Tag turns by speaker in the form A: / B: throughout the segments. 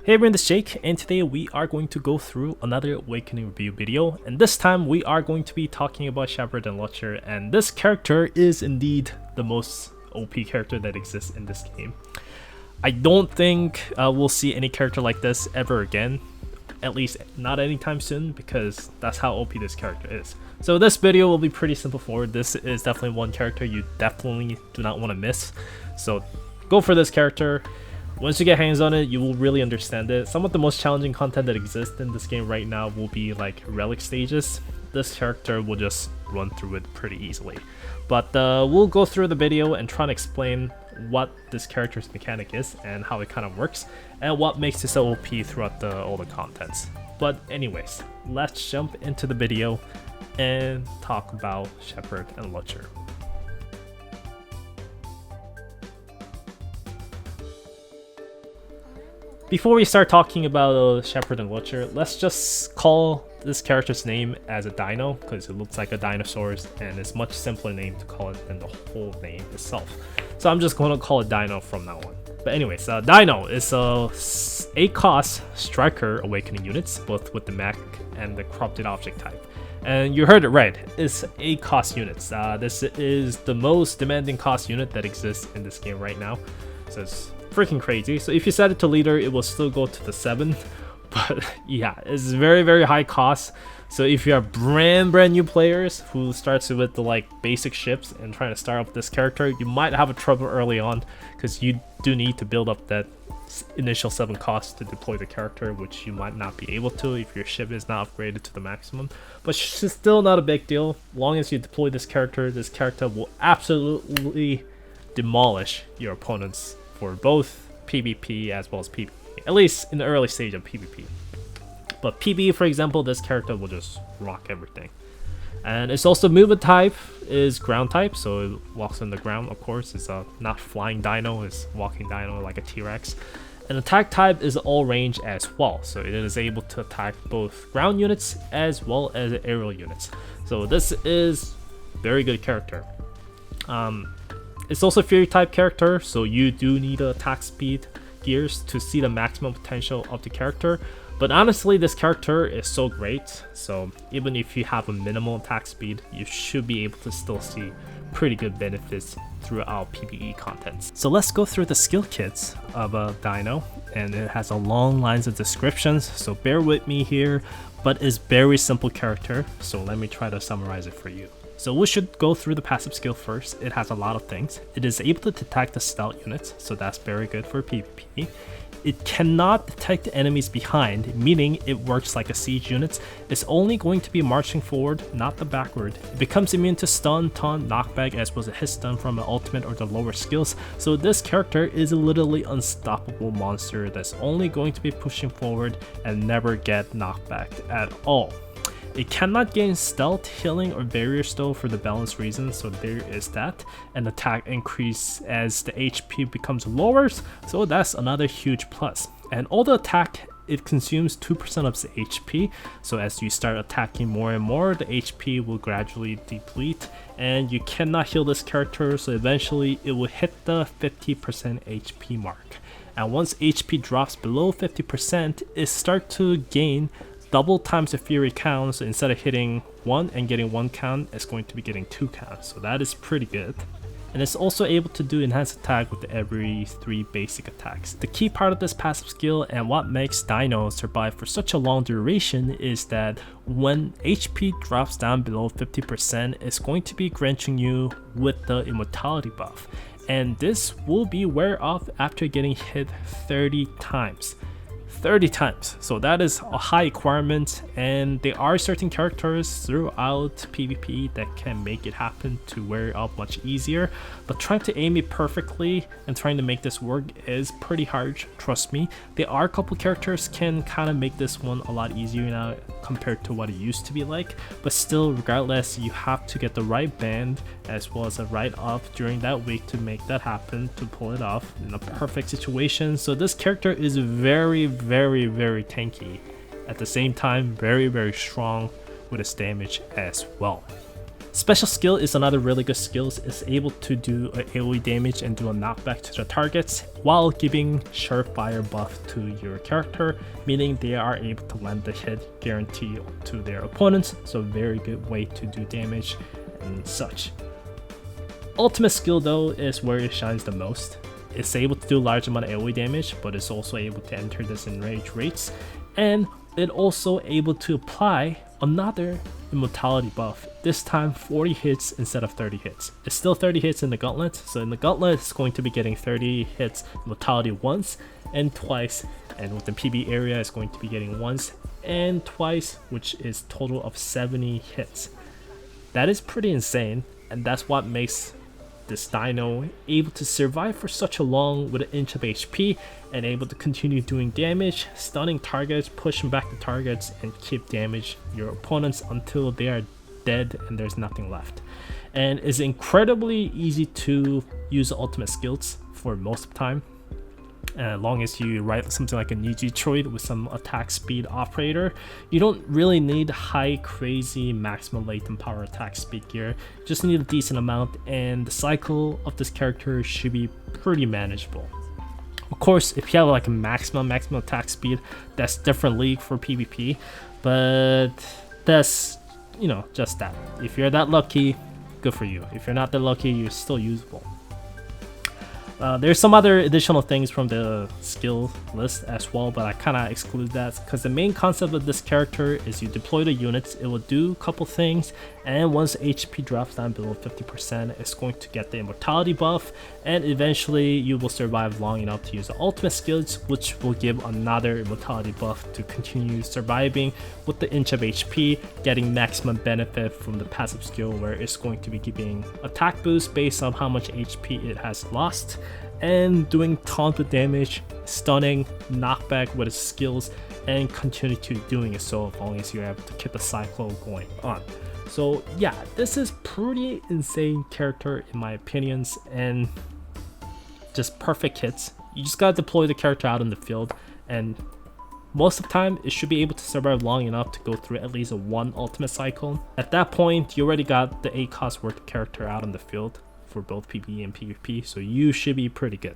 A: Hey everyone, this is Jake, and today we are going to go through another Awakening review video, and this time we are going to be talking about Shepherd and Lurcher, and this character is indeed the most OP character that exists in this game. I don't think we'll see any character like this ever again, at least not anytime soon, because that's how OP this character is. So this video will be pretty simple forward. This is definitely one character you definitely do not want to miss, so go for this character. Once you get hands on it, you will really understand it. Some of the most challenging content that exists in this game right now will be like relic stages. This character will just run through it pretty easily. But we'll go through the video and try and explain what this character's mechanic is and how it kind of works and what makes it so OP throughout all the contents. But anyways, let's jump into the video and talk about Shepherd and Lurcher. Before we start talking about Shepherd and Lurcher, let's just call this character's name as a dino because it looks like a dinosaur and it's a much simpler name to call it than the whole name itself. So I'm just going to call it Dino from now on. But anyways, Dino is a 8-cost striker awakening units, both with the mech and the corrupted object type. And you heard it right, it's 8-cost units. This is the most demanding cost unit that exists in this game right now. So it's freaking crazy. So if you set it to leader, it will still go to the 7, but yeah, it's very high cost. So if you are brand new players who starts with the like basic ships and trying to start up this character, you might have a trouble early on because you do need to build up that initial 7 cost to deploy the character, which you might not be able to if your ship is not upgraded to the maximum. But it's still not a big deal. As long as you deploy this character will absolutely demolish your opponents for both PvP as well as PvE, at least in the early stage of PvP. But PvE, for example, this character will just rock everything. And it's also movement type is ground type, so it walks on the ground, of course. It's not flying dino, it's walking dino like a T-Rex. And attack type is all range as well, so it is able to attack both ground units as well as aerial units. So this is very good character. It's also a Fury type character, so you do need attack speed gears to see the maximum potential of the character. But honestly, this character is so great, so even if you have a minimal attack speed, you should be able to still see pretty good benefits throughout PVE contents. So let's go through the skill kits of a Dino, and it has a long lines of descriptions, so bear with me here, but it's very simple character, so let me try to summarize it for you. So we should go through the passive skill first. It has a lot of things. It is able to detect the stealth units, so that's very good for PvP. It cannot detect the enemies behind, meaning it works like a siege unit. It's only going to be marching forward, not the backward. It becomes immune to stun, taunt, knockback, as well as a hit stun from an ultimate or the lower skills. So this character is a literally unstoppable monster that's only going to be pushing forward and never get knocked back at all. It cannot gain stealth, healing, or barrier stone for the balance reason, so there is that. And attack increase as the HP becomes lower, so that's another huge plus. And all the attack, it consumes 2% of the HP, so as you start attacking more and more, the HP will gradually deplete, and you cannot heal this character, so eventually it will hit the 50% HP mark. And once HP drops below 50%, it starts to gain double times the Fury count, so instead of hitting 1 and getting 1 count, it's going to be getting 2 counts, so that is pretty good. And it's also able to do enhanced attack with every 3 basic attacks. The key part of this passive skill and what makes Dino survive for such a long duration is that when HP drops down below 50%, it's going to be granting you with the immortality buff. And this will be wear off after getting hit 30 times. 30 times, so that is a high requirement, and there are certain characters throughout PvP that can make it happen to wear out much easier, but trying to aim it perfectly and trying to make this work is pretty hard, trust me. There are a couple characters can kind of make this one a lot easier now compared to what it used to be like, but still, regardless, you have to get the right band as well as the right up during that week to make that happen, to pull it off in a perfect situation. So this character is very tanky, at the same time very strong with its damage as well. Special skill is another really good skill. It's able to do a AoE damage and do a knockback to the targets while giving surefire buff to your character, meaning they are able to land the hit guarantee to their opponents. So very good way to do damage and such. Ultimate skill though is where it shines the most. It's able to do large amount of AoE damage, but it's also able to enter this enrage rates, and it also able to apply another immortality buff, this time 40 hits instead of 30 hits. It's still 30 hits in the gauntlet, so in the gauntlet it's going to be getting 30 hits immortality once and twice, and with the PB area it's going to be getting once and twice, which is total of 70 hits. That is pretty insane, and that's what makes this dino able to survive for such a long with an inch of HP and able to continue doing damage, stunning targets, pushing back the targets, and keep damage your opponents until they are dead and there's nothing left. And it's incredibly easy to use the ultimate skills for most of the time. As long as you write something like a Niji Troid with some attack speed operator, you don't really need high crazy maximum latent power attack speed gear, just need a decent amount, and the cycle of this character should be pretty manageable. Of course, if you have like a maximum attack speed, that's different league for PvP, but that's, you know, just that. If you're that lucky, good for you. If you're not that lucky, you're still usable. There's some other additional things from the skill list as well, but I kind of exclude that because the main concept of this character is you deploy the units, it will do a couple things, and once HP drops down below 50%, it's going to get the immortality buff, and eventually you will survive long enough to use the ultimate skills, which will give another immortality buff to continue surviving with the inch of HP, getting maximum benefit from the passive skill where it's going to be giving attack boost based on how much HP it has lost, and doing tons of damage, stunning, knockback with its skills, and continue to doing it so long as you're able to keep the cycle going on. So yeah, this is pretty insane character in my opinions, and just perfect hits. You just gotta deploy the character out in the field, and most of the time it should be able to survive long enough to go through at least one ultimate cycle. At that point, you already got the 8 cost worth character out in the field for both PvE and PvP, so you should be pretty good.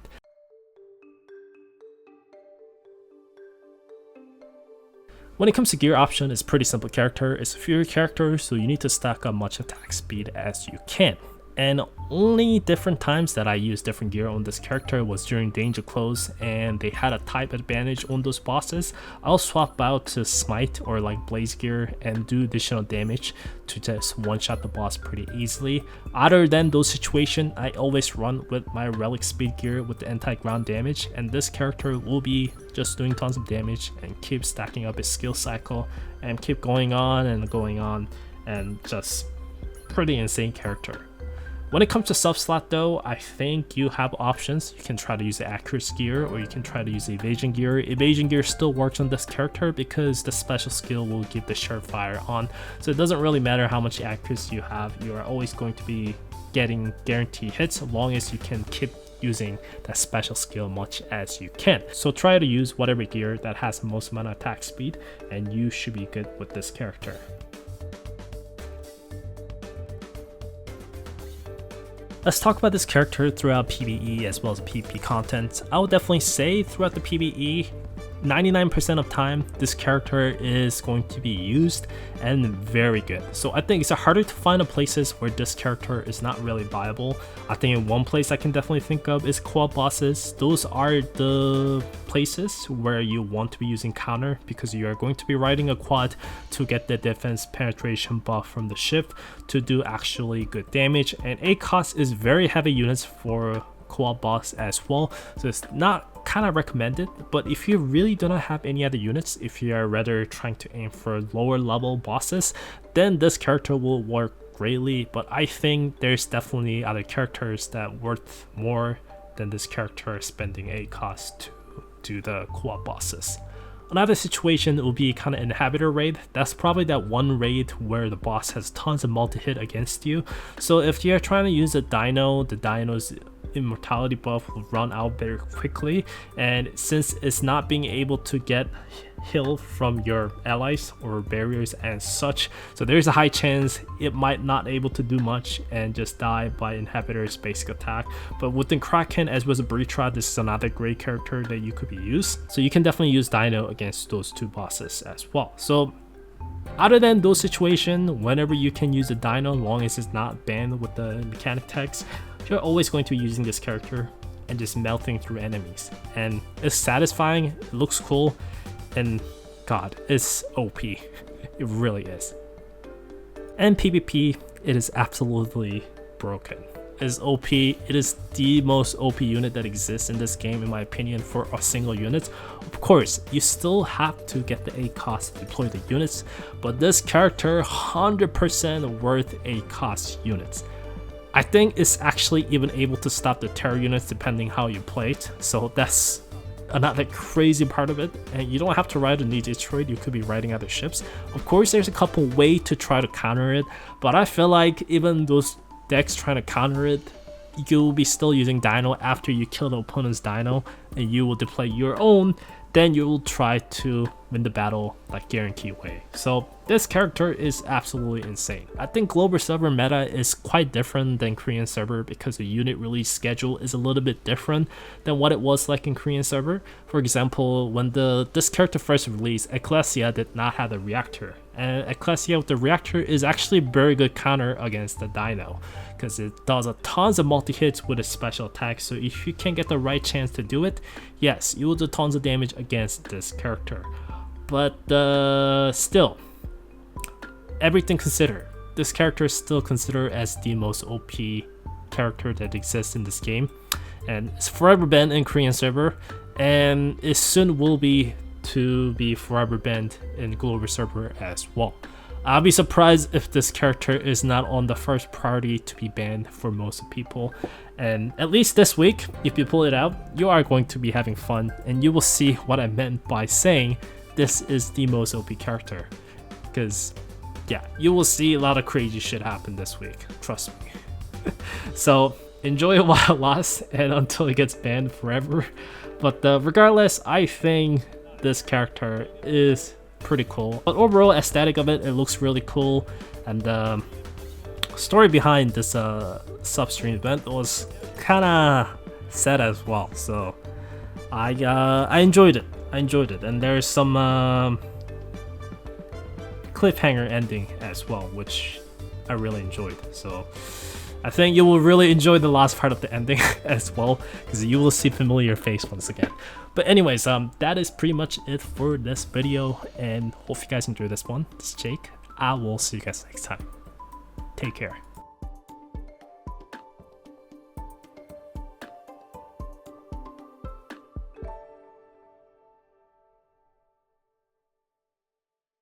A: When it comes to gear option, it's a pretty simple character. It's a fury character, so you need to stack up much attack speed as you can. And only different times that I used different gear on this character was during danger close and they had a type advantage on those bosses. I'll swap out to smite or like blaze gear and do additional damage to just one-shot the boss pretty easily. Other than those situations, I always run with my relic speed gear with the anti-ground damage, and this character will be just doing tons of damage and keep stacking up his skill cycle and keep going on and just pretty insane character. When it comes to sub-slot though, I think you have options. You can try to use the accuracy gear or you can try to use the evasion gear. Evasion gear still works on this character because the special skill will give the surefire on. So it doesn't really matter how much accuracy you have, you are always going to be getting guaranteed hits as long as you can keep using that special skill much as you can. So try to use whatever gear that has the most amount of attack speed and you should be good with this character. Let's talk about this character throughout PvE as well as PvP content. I would definitely say throughout the PvE, 99% of time this character is going to be used and very good. So I think it's harder to find places where this character is not really viable. I think in one place I can definitely think of is quad bosses. Those are the places where you want to be using counter because you are going to be riding a quad to get the defense penetration buff from the shift to do actually good damage, and 8 cost is very heavy units for quad boss as well, so it's not kind of recommended. But if you really do not have any other units, if you are rather trying to aim for lower level bosses, then this character will work greatly. But I think there's definitely other characters that worth more than this character spending 8 cost to do the quad bosses. Another situation will be kind of inhabitor raid. That's probably that one raid where the boss has tons of multi-hit against you. So if you're trying to use a dino, the dino's immortality buff will run out very quickly, and since it's not being able to get heal from your allies or barriers and such, so there's a high chance it might not able to do much and just die by inhibitor's basic attack. But within Kraken as well as Breathra, this is another great character that you could be used, so you can definitely use Dino against those two bosses as well. So other than those situations, whenever you can use a Dino, long as it's not banned with the mechanic text, you're always going to be using this character and just melting through enemies. And it's satisfying, it looks cool, and god, it's OP. It really is. And PvP, it is absolutely broken. It is OP, it is the most OP unit that exists in this game in my opinion for a single unit. Of course, you still have to get the ACOS to deploy the units, but this character 100% worth ACOS units. I think it's actually even able to stop the terror units depending how you play it, so that's another crazy part of it. And you don't have to ride a Ninja Detroit, you could be riding other ships. Of course, there's a couple ways to try to counter it, but I feel like even those decks trying to counter it, you'll be still using Dino after you kill the opponent's Dino, and you will deploy your own, then you will try to win the battle like guaranteed way. So this character is absolutely insane. I think global server meta is quite different than Korean server because the unit release schedule is a little bit different than what it was like in Korean server. For example, when this character first released, Ecclesia did not have a reactor, and Ecclesia with the reactor is actually a very good counter against the Dino because it does a tons of multi-hits with a special attack. So if you can get the right chance to do it, yes, you will do tons of damage against this character. But still, everything considered, this character is still considered as the most OP character that exists in this game, and it's forever banned in Korean server, and it soon will be forever banned in global server as well. I'll be surprised if this character is not on the first priority to be banned for most people. And at least this week, if you pull it out, you are going to be having fun, and you will see what I meant by saying this is the most OP character. Because yeah, you will see a lot of crazy shit happen this week, trust me. So enjoy it while it lasts and until it gets banned forever. But regardless, I think this character is pretty cool. But overall aesthetic of it looks really cool, and the story behind this substream event was kinda sad as well. So I enjoyed it. And there's some cliffhanger ending as well, which I really enjoyed. So I think you will really enjoy the last part of the ending as well, because you will see familiar face once again. But anyways, that is pretty much it for this video, and hope you guys enjoyed this one. This is Jake. I will see you guys next time. Take care.